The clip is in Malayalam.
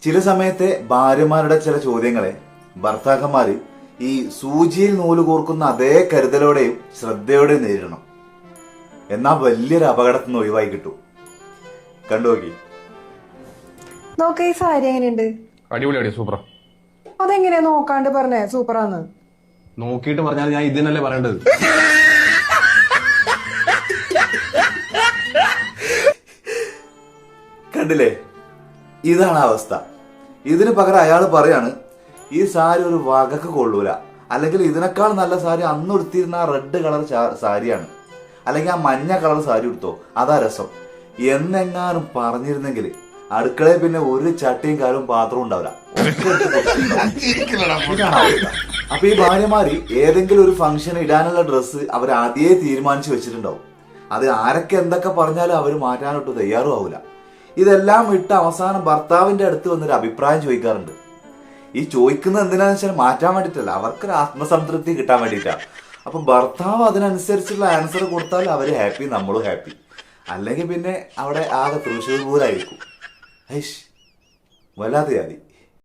ചില സമയത്തെ ഭാര്യമാരുടെ ചില ചോദ്യങ്ങളെ ഭർത്താക്കന്മാര് ഈ സൂചിയിൽ നൂല് കോർക്കുന്ന അതേ കരുതലോടെയും ശ്രദ്ധയോടെയും നേരിടണം. എന്നാ വലിയൊരു അപകടത്തിൽ നിന്ന് ഒഴിവായി കിട്ടും. കണ്ടുനോക്കി. നോക്ക ഈ സാരി എങ്ങനെയുണ്ട്? അടിപൊളിയാടി, സൂപ്പറാ. അതെങ്ങനെയാ നോക്കാണ്ട് പറഞ്ഞേ സൂപ്പറാന്ന്? നോക്കിയിട്ട് പറഞ്ഞാൽ ഞാൻ ഇതിനല്ലേ പറയേണ്ടത്. കണ്ടില്ലേ, ഇതാണ് അവസ്ഥ. ഇതിന് പകരം അയാൾ പറയാണ് ഈ സാരി ഒരു വകക്ക് കൊള്ളൂല, അല്ലെങ്കിൽ ഇതിനേക്കാൾ നല്ല സാരി അന്ന് എടുത്തിരുന്ന ആ റെഡ് കളർ സാരിയാണ്, അല്ലെങ്കിൽ ആ മഞ്ഞ കളർ സാരി എടുത്തോ, അതാ രസം എന്നെങ്ങാനും പറഞ്ഞിരുന്നെങ്കിൽ അടുക്കളയിൽ പിന്നെ ഒരു ചട്ടിയും കാലും പാത്രവും ഉണ്ടാവില്ല. അപ്പൊ ഈ ഭാര്യമാര് ഏതെങ്കിലും ഒരു ഫംഗ്ഷന് ഇടാനുള്ള ഡ്രസ്സ് അവർ ആദ്യമേ തീരുമാനിച്ചു വെച്ചിട്ടുണ്ടാവും. അത് ആരൊക്കെ എന്തൊക്കെ പറഞ്ഞാലും അവർ മാറ്റാനൊട്ട് തയ്യാറും ആവില്ല. ഇതെല്ലാം ഇട്ട് അവസാനം ഭർത്താവിന്റെ അടുത്ത് വന്നൊരു അഭിപ്രായം ചോദിക്കാറുണ്ട്. ഈ ചോദിക്കുന്നത് എന്തിനാന്ന് വെച്ചാൽ മാറ്റാൻ വേണ്ടിയിട്ടല്ല, അവർക്കൊരു ആത്മസംതൃപ്തി കിട്ടാൻ വേണ്ടിയിട്ടാണ്. അപ്പം ഭർത്താവ് അതിനനുസരിച്ചുള്ള ആൻസർ കൊടുത്താൽ അവര് ഹാപ്പി, നമ്മളും ഹാപ്പി. അല്ലെങ്കിൽ പിന്നെ അവിടെ ആകെ തൃശ്ശൂർ പൂരായിരിക്കും. വല്ലാതെ ജാതി.